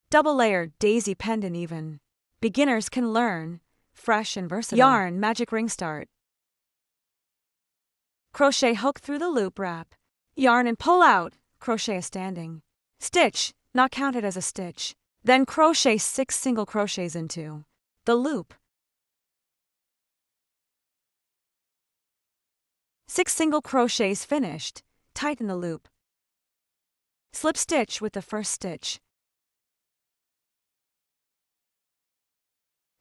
Double-layered daisy pendant even. Beginners can learn. Fresh and versatile. Yarn magic ring start. Crochet hook through the loop wrap. Yarn and pull out. Crochet a standing stitch, not counted as a stitch. Then crochet 6 single crochets into the loop. 6 single crochets finished. Tighten the loop. Slip stitch with the first stitch.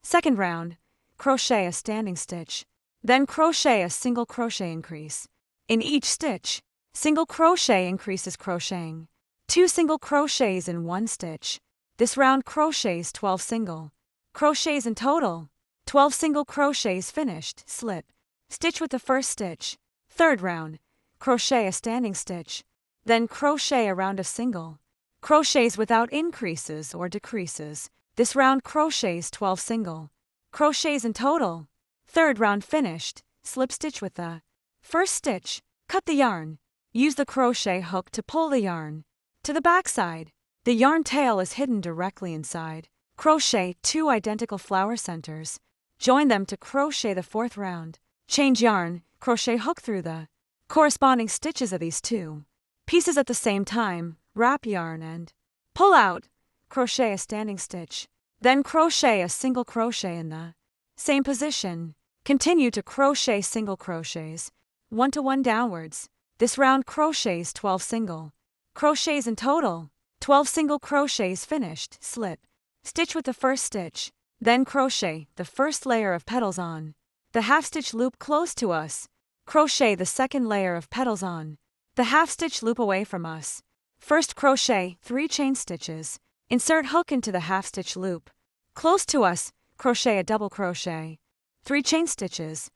Second round, crochet a standing stitch. Then crochet a single crochet increase. In each stitch, single crochet increases crocheting. 2 single crochets in 1 stitch. This round crochets 12 single crochets in total. 12 single crochets finished. Slip stitch with the first stitch. Third round, crochet a standing stitch. Then crochet a round of single crochets without increases or decreases. This round crochets 12 single crochets in total. Third round finished. Slip stitch with the first stitch. Cut the yarn. Use the crochet hook to pull the yarn to the back side. The yarn tail is hidden directly inside. Crochet 2 identical flower centers. Join them to crochet the 4th round. Change yarn, crochet hook through the corresponding stitches of these 2 pieces at the same time. Wrap yarn and pull out. Crochet a standing stitch. Then crochet a single crochet in the same position. Continue to crochet single crochets 1 to 1 downwards. This round crochets 12 single crochets in total. 12 single crochets finished. Slip stitch with the first stitch. Then crochet the first layer of petals on the half stitch loop close to us. Crochet the second layer of petals on the half stitch loop away from us. First crochet 3 chain stitches. Insert hook into the half stitch loop close to us. Crochet a double crochet 3 chain stitches.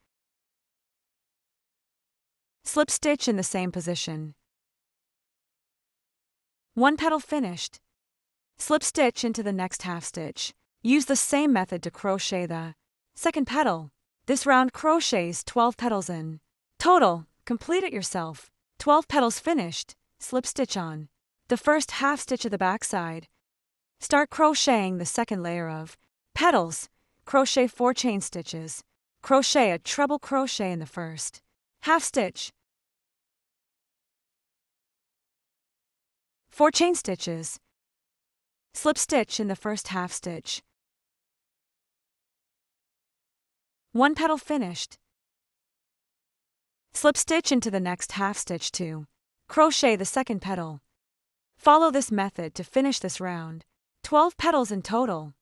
Slip stitch in the same position. 1 petal finished. Slip stitch into the next half stitch. Use the same method to crochet the second petal. This round crochets 12 petals in total. Complete it yourself. 12 petals finished. Slip stitch on the first half stitch of the back side. Start crocheting the second layer of petals. Crochet 4 chain stitches. Crochet a treble crochet in the first half stitch. 4 chain stitches. Slip stitch in the first half stitch. 1 petal finished. Slip stitch into the next half stitch to crochet the second petal. Follow this method to finish this round. 12 petals in total.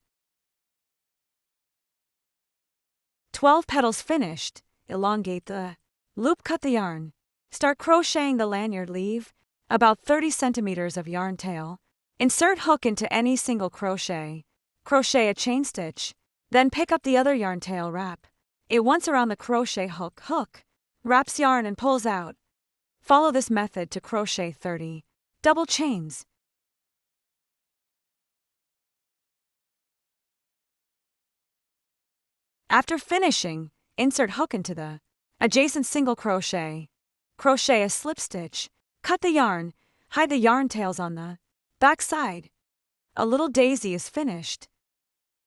12 petals finished. Elongate the loop, cut the yarn. Start crocheting the lanyard. Leave about 30 centimeters of yarn tail. Insert hook into any single crochet. Crochet a chain stitch. Then pick up the other yarn tail, wrap it once around the crochet hook. Hook wraps yarn and pulls out. Follow this method to crochet 30 double chains. After finishing, insert hook into the adjacent single crochet. Crochet a slip stitch. Cut the yarn. Hide the yarn tails on the back side. A little daisy is finished.